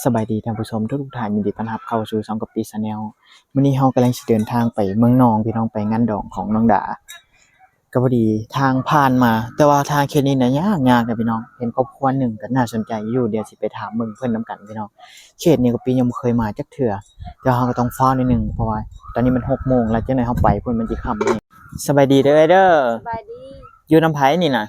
สบายดีท่านผู้ชมทุกท่านยินดีต้อนรับเข้าสู่ช่องกัปปี้ชาแนลมื้อนี้เรากำลังสิเดินทางไปเมืองนองพี่น้องไปงานดองของน้องดาก็พอดีทางผ่านมาแต่ว่าทางเขตนี้น่ะยากนะพี่น้องเห็นครอบครัวหนึงก็น่าสนใจอยู่เดี๋ยวสิไปถามเบิ่งเพิ่นนํกันพี่น้องเขตนี้กัปปี้ยังบ่เคยมาจักเทื่อเดี๋ยวเราก็ต้องฟ้าวนิดนึงเพราะว่าตอนนี้มัน6 โมงแล้วจังได๋เราไปพุ่นมันสิค่ำนี่สบายดีเด้อเด้อสบายดีอยู่นำไผนี่น่ะ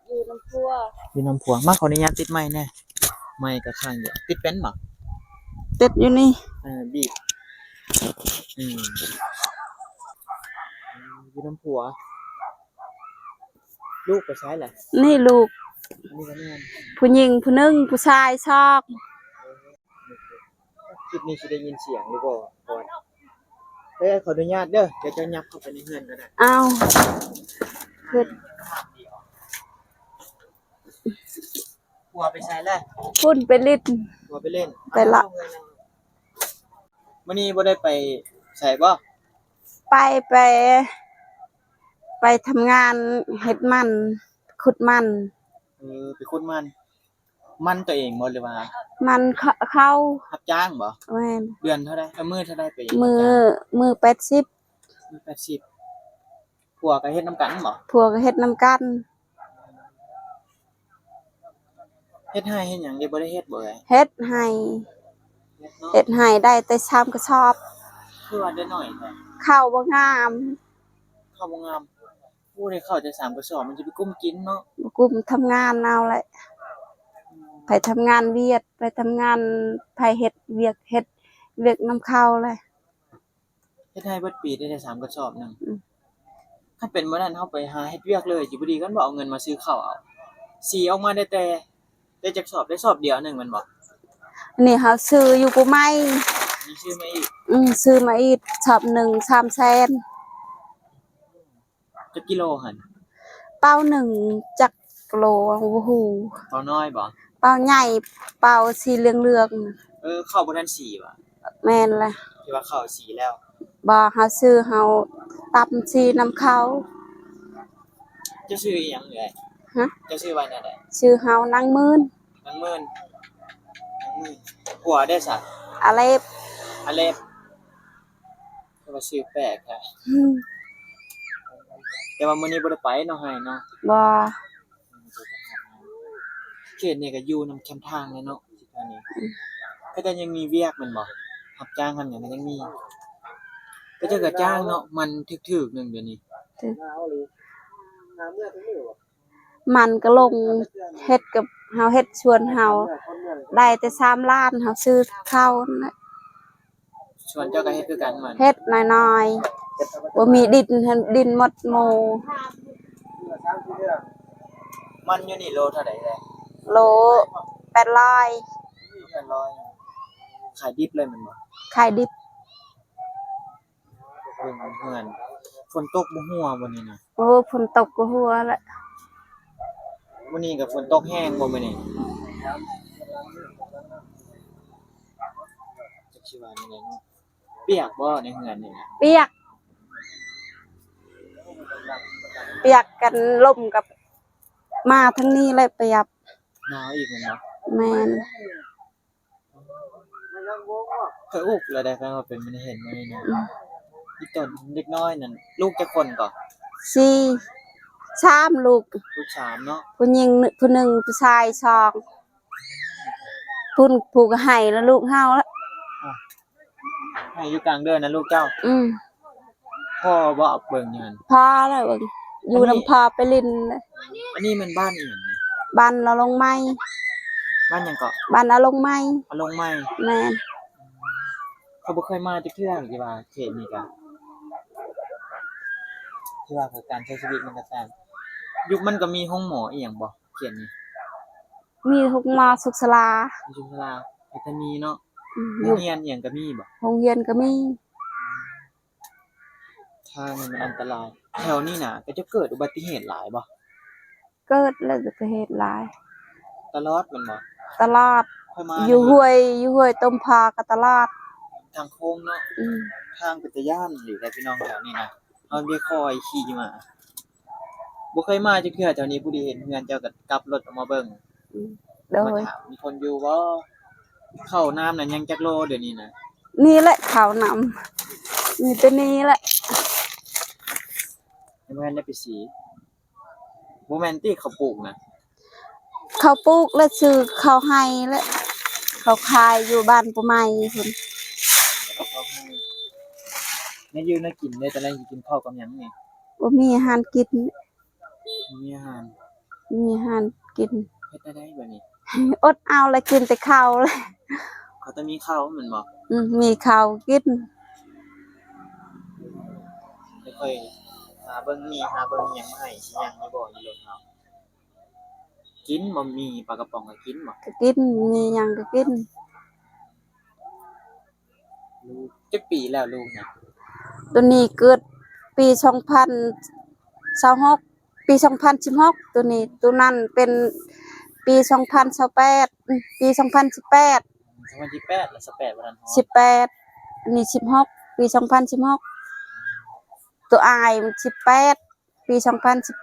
อยู่น้ำพัวอยู่นำผัวมาขออนุญาตติดไมค์แน่ไมค์ก็ข้างเดียวติดเป็นบ่เป็ดอยู่นี่บีบอืมอยู่น้ำผัวลูกไปใช้แหละนี่ลูกนี่ก็แม่นผู้หญิงผู้หนึงผู้ชายชอบคลิปนี้สิได้ยินเสียงหรือบ่ก่อนขออนุญาตเด้อเดี๋ยวจะยับเข้าไปในเฮือนก็ได้อ้าวเฮ็ดผัวไปใช้แล้วพุ่นไปลิดผัวไปเล่นไปละมื้อนี้บ่ได้ไปใช้บ่ ไปไปทำงานเฮ็ดมันขุดมันไปขุดมันตัวเองบ่หรือว่ามันเข้ารับจ้างบ่แม่นเดือนเท่าใดมื้อเท่าใดไปมือ80มื้อ80ผัวก็เฮ็ดนำกันบ่ผัวก็เฮ็ดนำกันเฮ็ดให้เฮ็ดหยังได้บ่ได้เฮ็ดบ่เอ้ยเฮ็ดให้ได้แต่ชามกระสอบคือว่าได้น้อยแท้ข้าวบ่งาม ข้าวบ่งามผู้ใดเข้าจะ3กระสอบมันจะไปกุ้มกินเนาะบ่กุมทำงานเอาแหละไปทำงานเวียดไปทำงานไผเฮ็ดเวียกนำเข้าเลยเฮ็ดให้เบิดปีได้3กระสอบนึงถ้าเป็นบ่นั้นเฮาไปหาเฮ็ดเวียกเลยสิบ่ดีกันบ่เอาเงินมาซื้อข้าวเอาสีออกมาได้แต่จักสอบได้สอบเดียวนึงแม่นบ่อันนี้เฮาซื้ออยู่กูไม่มีซื้อมาอีกซื้อมาอีกสอบหนึ่ง300,000จักกิโลหั่นเป้าหนึ่งจักกิโลโอ้โหเป้าน้อยบ่เป้าใหญ่เป้าสีเหลืองเข้าบ่ทันสีบ่แม่นแหละที่ว่าเข้าสีแล้วบ่เฮาซื้อเฮาตำสีนำเขาจะซื้ออีหยังเอ้ยฮะจะซื้อไว้แนวใดชื่อเฮานางมื่นผัวได้ซะอะเลฟก็ว่าชื่อแปลกแท้แต่ว่ามื้อนี้บ่ได้ไปเนาะให้เนาะบ่เขตนี่ก็อยู่นำแคมป์ทางเลยเนาะสิตอนนี้ก็ยังมีเวียกแม่นบ่รับจ้างกันหยังก็ยังมีก็จะก็จ้างเนาะมันถึกๆนึงเดี๋ยวนี้มันก็ลงเฮ็ดกับเฮาเฮ็ดชวนเฮาได้แต่3ล้านเฮาซื้อเข้านั่นชวนเจ้าก็เฮ็ดคือกันมันเฮ็ดน้อยๆบ่มีดินหมดหมู่มันอยู่นี่โลเท่าใดแลโล800ขายดิบเลยแม่นบ่ขายดิบเบิ่งเฮือนฝนตกบ่ฮู้ว่าวันนี้น่ะโอ้ฝนตกก็หัวแหละมื้อนี้ก็ฝนตกแห้งบ่มื้อนี้จักสิว่าจังได๋เนาะเปียกบ่ในเฮือนนี่เปียกกันลมกับมาทั้งนี้เลยเปียกหนาวอีกแม่นบ่แม่นเคยอุกแล้วได้ฟังว่าเป็นมันเห็นมื้อนี้นะอีตนเด็กน้อยนั่นลูกจักคนก่อ4 3ลูก3เนาะผู้หญิงผู้หนึ่งผู้ชาย2ผู้ก็ให้แล้วลูกเฮาแล้วให้อยู่กลางเดือนนะลูกเจ้าพ่อบ่เอาเบิ่งหยังพ่อแล้วเบิ่งอยู่นำพ่อไปลินอันนี้มันบ้านอีหยังนี่บ้านเราลงไม้บ้านหยังเกาะบ้านอาลงไม้แม่นเขาบ่เคยมาจักเทื่อที่ว่าเขตนี้ก็ที่ว่าการใช้ชีวิตมันก็ต่างยุคมันก็มีโรงหมออีหยังบ่เขตนี้มีโรงหมอสุขศาลาปัตตานีเนาะโรงเรียนอีหยังก็มีบ่โรงเรียนก็มีทางมันอันตรายแถวนี้น่ะก็จะเกิดอุบัติเหตุหลายบ่เกิดแล้วก็เหตุหลายตลอดแม่นบ่ตลอดอยู่ห้วยต้มพาก็ตลอดทางโค้งเนาะทางเป็นตาย้านหรือได้พี่น้องแถวนี้นะเฮาได้คอยขี่มาบ่เคยมาจักเทื่อแถวนี้ผู้ใดเห็นเฮือนเจ้าก็กลับรถออกมาเบิ่งโดยมีคนอยู่บ่ ข้าวน้ำน่ะยังจักโลเดี๋ยวนี้นะ นี่แหละข้าวนำมีแต่นี้แหละ ยังบ่ทันได้ไปสีบ่แม่นติเขาปลูกน่ะ เขาปลูกและซื้อเขาให้และเขาขายอยู่บ้านปุไมพุ่น เขาให้แม่ยืนน่ะกินได้แต่ละสิกินข้าวกับหยังนี่ บ่มีอาหารกิน มีอาหาร มีอาหารกิน เฮ็ดได้บัดนี้ อดเอาแล้วกินแต่ข้าวเลย เขาต้องมีข้าวแม่นบ่ มีข้าวกิน ค่อยๆหาเบิ่งมีหาเบิ่งหยังมาให้สิหยังอยู่บ่อยู่รถเฮากินบ่มีปลากระป๋องก็กินบ่ ก็กินมีหยังก็กิน ลูกจักปีแล้วลูกน่ะ ตัวนี้เกิดปี2026ปี2016ตัวนี้ตัวนั้นเป็นปี2028ปี2018 2018แล้ว18บ่ทันฮอด18อันนี้16ปี2016ตัวอายมัน18ปี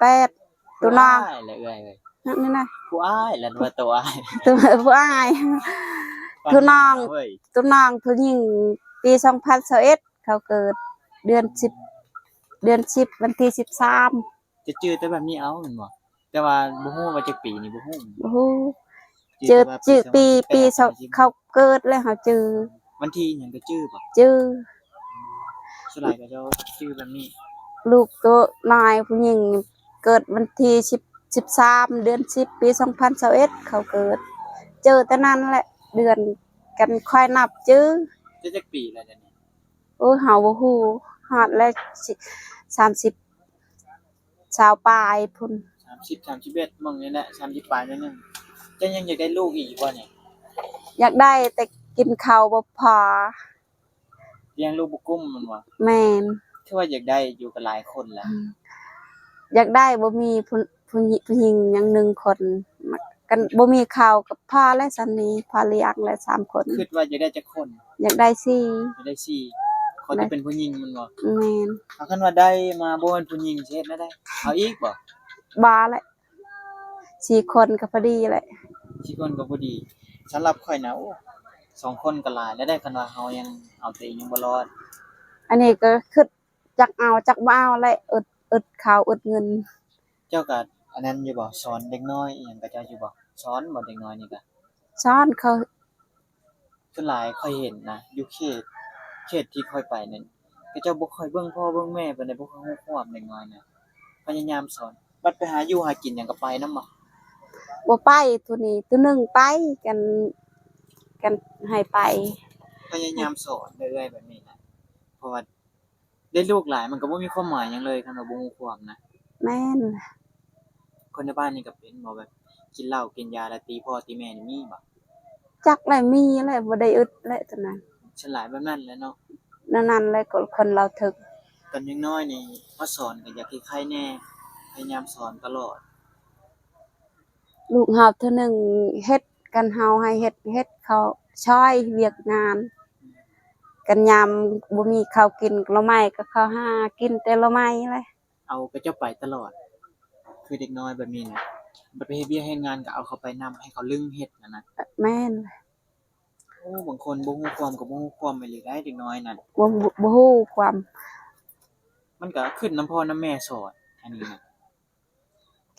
2018ตัวน้อง ผู้อ้ายแหละเอ้ยเอ้ย นั่นนะ ผู้อ้ายแล้วว่าตัวอ้าย ตัวผู้อาย ตัวน้อง เว้ย ตัวน้องผู้หญิงปี2021เขาเกิดเดือน10วันที่13จะจื้อแต่แบบนี้เอาแม่นบ่แต่ว่าบ่ฮู้ว่าจักปีนี่บ่ฮู้ โอ้โหจื้อปีเขาเกิดแล้วเขาจื้อ วันที่หยังก็จื้อบ่ จื้อ ส่วนหลายก็จะจื้อแบบนี้ ลูกตัวนายผู้หญิงเกิดวันที่13เดือน10ปี2021เขาเกิด เจอแต่นั้นแหละเดือนกันค่อยนับจื้อ จะจักปีแล้วเดี๋ยวนี้ โอ้เฮาบ่ฮู้ฮอดแล้ว30ชาวปลายพุ่น 30 31มั่งนี่แหละ30ปลายนิดนึงจะยังอยากได้ลูกอีกบ่เนี่ย อยากได้แต่กินข้าวบ่พอ เลี้ยงลูกบ่กุ้มมันบ่ แม่น คือว่าอยากได้อยู่กับหลายคนแหละ อยากได้บ่มีผู้หญิงหยัง1คนกันบ่มีข้าวกับพ่อและสามีพ่อเลี้ยงและ3คน คิดว่าอยากได้จักคน อยากได้4อยากได้4เขาจะเป็นผู้หญิงมันบ่ แม่น เอาคันว่าได้มาบ่เป็นผู้หญิงสิเฮ็ดแนวใดเอาอีกบ่ บาแหละ4คนก็พอดีแหละ 4คนก็บ่ดีสำหรับข่อยนะโอ้2คนก็หลายแล้วได้คันว่าเฮายังเอาตัวเองยังบ่รอด อันนี้ก็คิดจักเอาจักบ่เอาแหละอึดข้าวอึดเงิน เจ้าก็อันนั้นอยู่บ่สอนเด็กน้อยอีหยังก็เจ้าอยู่บ่สอนบ่เด็กน้อยนี่ก็ ช้อนเขา ส่วนหลายค่อยเห็นนะอยู่เขตที่ค่อยไปนั่นก็เจ้าบ่ค่อยเบิ่งพ่อเบิ่งแม่ปานใดบ่ค่อยฮู้ความเด็กน้อยน่ะพยายามสอนบัดไปหาอยู่หากินหยังก็ไปนำบ่ บ่ไปตัวนี้ตัวหนึงไปกันให้ไป พยายามสอนเรื่อยๆแบบนี้นะเพราะว่าได้ลูกหลายมันก็บ่มีความหมายหยังเลยคันว่าบ่ฮู้ความนะ แม่น คนในบ้านนี่ก็เป็นบ่แบบกินเหล้ากินยาแล้วตีพ่อตีแม่นี่มีบ่ จักแหละมีแหละบ่ได้อึดแหละตัวนั้น ฉลาดแบบนั้นแหละเนาะ นั่นแหละคนเราถึก ตอนยังน้อยนี่มาสอนก็อยากให้ใครแน่พยายามสอนตลอด ลูกเฮาเทื่อหนึงเฮ็ดกันเฮาให้เฮ็ดเขาช่วยเวียกงาน กันยามบ่มีข้าวกินละไม้ก็เขาหากินแต่ละไม้เลย เอาก็เจ้าไปตลอด คือเด็กน้อยแบบนี้นะบัดไปเฮ็ดเวียกเฮ็ดงานก็เอาเขาไปนำให้เขาลึงเฮ็ดนั่นน่ะ แม่น โอ้บางคนบ่ฮู้ความก็บ่ฮู้ความไปเลยได้เด็กน้อยนั่น บ่ฮู้ความ มันก็ขึ้นนำพ่อนำแม่สอนอันนี้น่ะ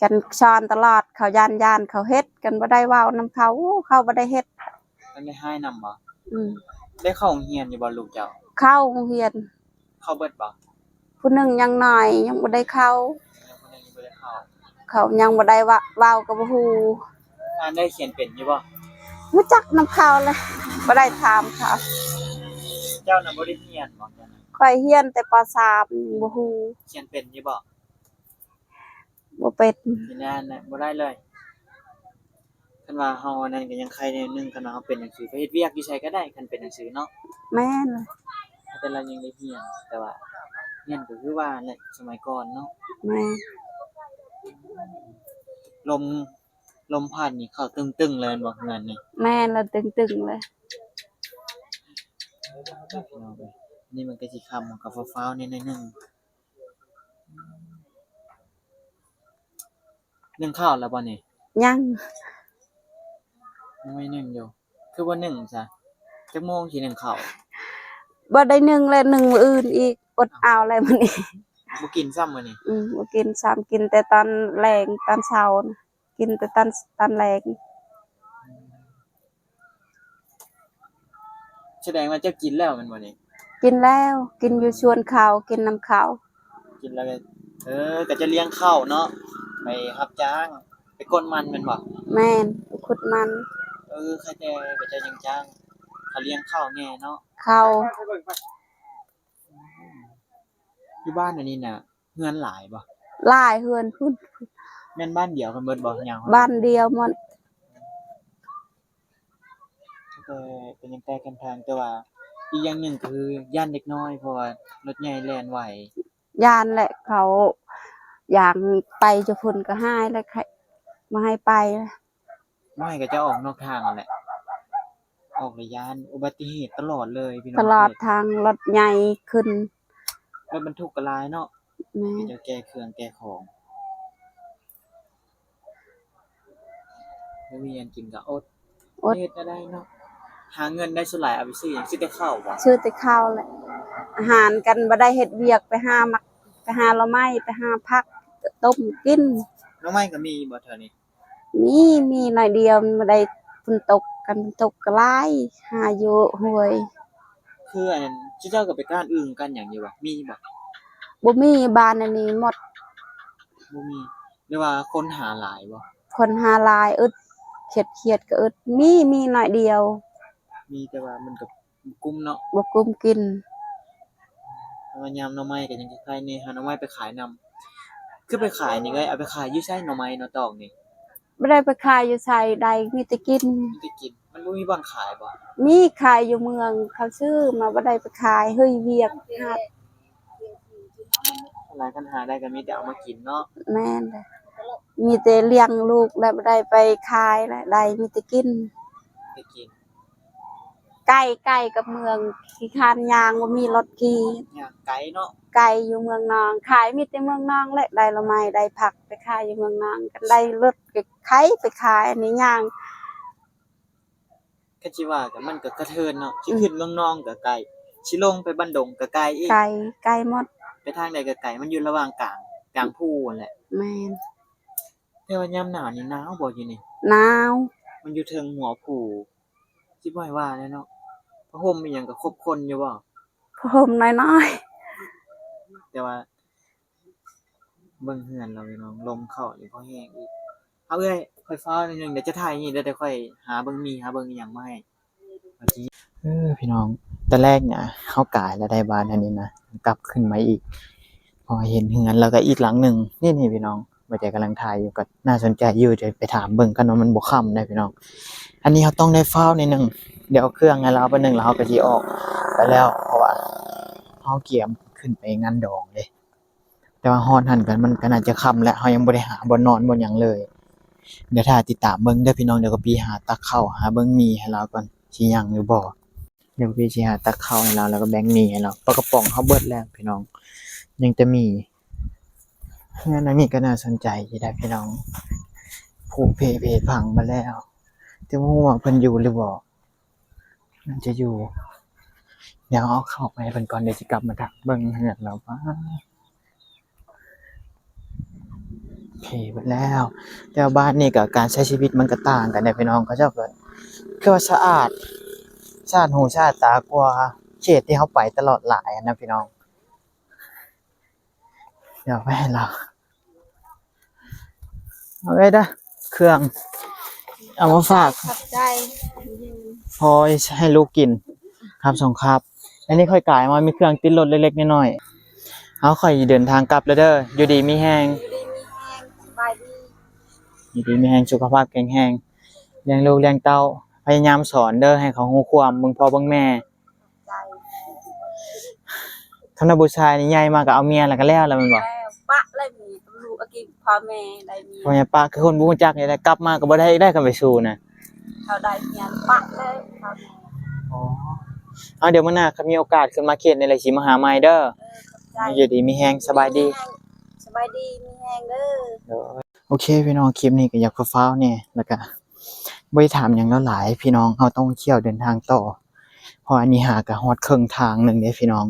กันสอนตลอดเขาย่านเขาเฮ็ดกันบ่ได้เว้านำเขาเขาบ่ได้เฮ็ด มันได้ให้นำบ่ อืม ได้เข้าโรงเรียนอยู่บ่ลูกเจ้า เข้าโรงเรียน เข้าเบิดบ่ ผู้หนึงยังน้อยยังบ่ได้เข้า ยังคนนึงยังบ่ได้เข้า เขายังบ่ได้เว้าก็บ่ฮู้ อ่านได้เขียนเป็นอยู่บ่ รู้จักนำเขาเลยบ่ได้ถามเขา เจ้าน่ะบ่ได้เรียนบ่เจ้าน่ะ ค่อยเรียนแต่ป .3 บ่ฮู้ เขียนเป็นอยู่บ่ บ่เป็น เขียนอ่านน่ะบ่ได้เลยคันว่าเฮาอันนั้นก็ยังใครแนวหนึงคันว่าเฮาเป็นหนังสือไปเฮ็ดเวียกอยู่ไสก็ได้คันเป็นหนังสือเนาะ แม่น แต่เรายังได้เรียนแต่ว่าเรียนก็คือว่าแหละสมัยก่อนเนาะ แม่น ลมลมพัดนี่เข้าตึงๆเลยแม่นบ่เฮือนนี่ แม่นแล้วตึงๆเลย พี่น้องเอ้ยนี่มันก็สิค่ำมันก็ฟ้าวๆนิดหนึงนึ่งข้าวแล้วบ่นี่ ยัง ยังไม่นึ่งอยู่ คือว่า1ซะจักโมงสิ1ข้าว บ่ได้นึ่งเลยนึ่งมื้ออื่นอีกอดเอาเลยมื้อนี้ บ่กินซ้ำมื้อนี้ บ่กินซ้ำกินแต่ตอนแลงตอนเช้านะกินแต่ตอนแลง แสดงว่าเจ้ากินแล้วแม่นบ่นี่ กินแล้วกินอยู่ชวนข้าวกินน้ำข้าว กินแล้วก็ก็จะเลี้ยงข้าวเนาะไปรับจ้างไปก้นมันแม่นบ่ แม่นไปขุดมัน ใครแต่ก็จะยังจ้างเขาเลี้ยงข้าวแน่เนาะ ข้าว อยู่บ้านอันนี้น่ะเฮือนหลายบ่ หลายเฮือนพุ่น แม่นบ้านเดียวกันเบิดบ่หยัง บ้านเดียวหมด แต่เป็นยังแต่กันทางแต่ว่าอีกอย่างหนึงคือย่านเด็กน้อยเพราะว่ารถใหญ่แล่นไหวย านแหละเขาอย่างไปจะพุ่นก็ให้แล้วใครมาให้ไป น้อยก็จะออกนอกทางนั่นแหละออกระยานอุบัติเหตุตลอดเลยพี่น้อง ตลอดทางรถใหญ่ขึ้น รถบรรทุกก็หลายเนาะ แม่ จะแก้เครื่องแก้ของบ่มีอันกินก็อดเฮ็ดได้เนาะหาเงินได้สุดหลายเอาไปซื้อหยังซื้อแต่ข้าวบ่ ชื่อแต่ข้าวแหละอาหารกันบ่ได้เฮ็ดเวียกไปหามักไปหาละไม้ไปหาผักต้มกิน น้องไม้ก็มีบ่เท่านี้ มีหน่อยเดียวมันบ่ได้ฝนตกกันฝนตกก็หลายหาอยู่ห้วย คืออันนั้นเจ้าก็ไปก้านอึ่งกันหยังอยู่บ่มีบ่ บ่มีบ้านอันนี้หมด บ่มีหรือว่าคนหาหลายบ่ คนหาหลายอึดเขียดก็อึดมีหน่อยเดียว มีแต่ว่ามันก็กุมเนาะ บ่กุมกิน แต่ว่ายามหน่อไม้ก็ยังคล้ายๆนี่หาหน่อไม้ไปขายนำคือไปขายนี่เอ้ยเอาไปขายอยู่ไสหน่อไม้เนาะตอกนี่ บ่ได้ไปขายอยู่ไสใดมีแต่กิน มีแต่กินมันบ่มีบ่อนขายบ่ มีขายอยู่เมืองเขาซื้อมาบ่ได้ไปขายเฮ้ยเวียกหา อะไรกันหาได้ก็มีแต่เอามากินเนาะ แม่นเลยมีแต่เลี้ยงลูกแล้วบ่ได้ไปขายแล้วได้มีแต่กิน ไปกิน ใกล้กับเมืองขี้คร้านยางบ่มีรถขี่ ย่างไกลเนาะ ไกลอยู่เมืองนองขายมีแต่เมืองนองแหละได้ละไม้ได้ผักไปขายอยู่เมืองนองก็ได้รถก็ไขไปขายอันนี้ย่าง ก็สิว่าก็มันก็กระเทินเนาะสิขึ้นเมืองนองก็ไกลสิลงไปบ้านดงก็ไกลอีก ไกลหมด ไปทางใดก็ไกลมันอยู่ระหว่างกลางภูนั่นแหละ แม่น แต่ว่ายามหนาวนี่หนาวบ่อยู่นี่ หนาว มันอยู่เทิงหัวภูสิบ่ให้ว่าแน่เนาะผ้าห่มอีหยังก็ครบคนอยู่บ่ ผมน้อย แต่ว่าเบิ่งเฮือนเราพี่น้องลมเข้านี่ก็แห้งอีกเอาเอ้ยค่อยฟ้าวนิดนึงเดี๋ยวจะถ่ายนี่เดี๋ยวค่อยหาเบิ่งหาเบิ่งอีหยังมาให้พี่น้องตอนแรกเนี่ยเฮากายแล้วได้บ้านอันนี้นะกลับขึ้นมาอีกพอเห็นเฮือนแล้วก็อีกหลังหนึงนี่พี่น้องบ่ใจกำลังถ่ายอยู่ก็น่าสนใจอยู่เดี๋ยวไปถามเบิ่งกันว่ามันบ่ค่ำได้พี่น้องอันนี้เฮาต้องได้ฟ้าวนิดนึงเดี๋ยวเอาเครื่องให้เราไปนึงแล้วเฮาก็สิออกไปแล้วเพราะว่าเฮาเกียมขึ้นไปงานดองเด้แต่ว่าฮอดหั่นกันมันก็น่าจะค่ำแล้วเฮายังบ่ได้หาบ่นอนบ่หยังเลยเดี๋ยวถ้าติดตามเบิ่งเด้อพี่น้องเดี๋ยวก็พี่หาตักข้าวหาเบิ่งหมี่ให้เราก่อนสิยังหรือบ่เดี๋ยวพี่สิหาตักข้าวให้เราแล้วก็แบ่งหมี่ให้เราปลากระป๋องเฮาเบิดแล้วพี่น้องยังจะมีงานอันนี้ก็น่าสนใจอยู่ได้พี่น้องผู้เพจพังมาแล้วแต่บ่ฮู้ว่าเพิ่นอยู่หรือบ่น่าจะอยู่เดี๋ยวเอาเข้าไปให้เพิ่นก่อนเดี๋ยวสิกลับมาทักเบิ่งเฮือนเราว่าโอเคเบิดแล้วแต่ว่าบ้านนี่ก็การใช้ชีวิตมันก็ต่างกันเด้พี่น้องเขาเจ้าก็คือว่าสะอาดหูสะอาดตากว่าเขตที่เฮาไปตลอดหลายอะนะพี่น้องเดี๋ยวไปให้เราเอาไว้เด้อเครื่องเอามาฝาก ขอบใจ พอให้ลูกกินครับส่งครับอันนี้ค่อยกายมามีเครื่องติดรถเล็กๆน้อยๆเอาค่อยเดินทางกลับแล้วเด้ออยู่ดีมีแฮง อยู่ดีมีแรงสบายดี อยู่ดีมีแฮงสุขภาพแข็งแรงเลี้ยงลูกเลี้ยงเต้าพยายามสอนเด้อให้เขาฮู้ความเบิ่งพ่อเบิ่งแม่ ใจ คำว่าผู้ชายนี่ใหญ่มากก็เอาเมียแล้วก็แล้วแมันบ่ แล้วปะเลยมีลูกอากิพ่อแม่ได้มี พ่อใหญ่ป้าคือคนบ่รู้จักนี่แหละกลับมาก็บ่ได้กันไปสู่น่ะ เขาได้เมียนปะเลยพ่อแม่ อ๋อเอาเดี๋ยวมื้อหน้าถ้ามีโอกาสขึ้นมาเขตนี่แหละสิมาหาใหม่เด้อ ขอบใจ อยู่ดีมีแฮงสบายดี สบายดีมีแรงเด้อ โอเคพี่น้องคลิปนี้ก็อยากฟ้าวๆเนี่ยแล้วก็ บ่ได้ถามหยังแล้วหลายพี่น้องเราต้องเที่ยวเดินทางต่อเพราะอันนี้หาก็ฮอดครึ่งทางหนึงเด้พี่น้อง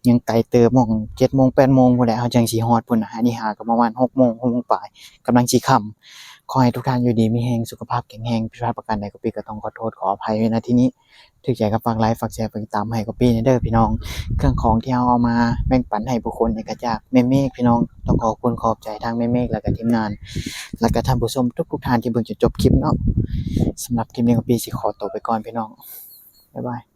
ยังไกลเติบหม้อง7:00 8:00พู้นแหละเราจังสิฮอดพุ่นน่ะอันนี้หาก็ประมาณ6:00 6:00ปลายกำลังสิค่ำขอให้ทุกท่านอยู่ดีมีแรงสุขภาพแข็งแรงผิดพลาดประการใดก็ปีก็ต้องขอโทษขออภัยไว้ณที่นี้ถูกใจก็ฝากไลค์ฝากแชร์ฝากติดตามให้ก็ปีเด้อพี่น้องเครื่องของที่เราเอามาแบ่งปันให้ผู้คนนี่ก็จากแม่เมฆพี่น้องต้องขอบคุณขอบใจทางแม่เมฆแล้วก็ทีมงาน แล้วก็ท่านผู้ชมทุกท่านที่เบิ่งจนจบคลิปเนาะสำหรับคลิปนี้ก็ปีสิขอตัวไปก่อนพี่น้องบ๊ายบาย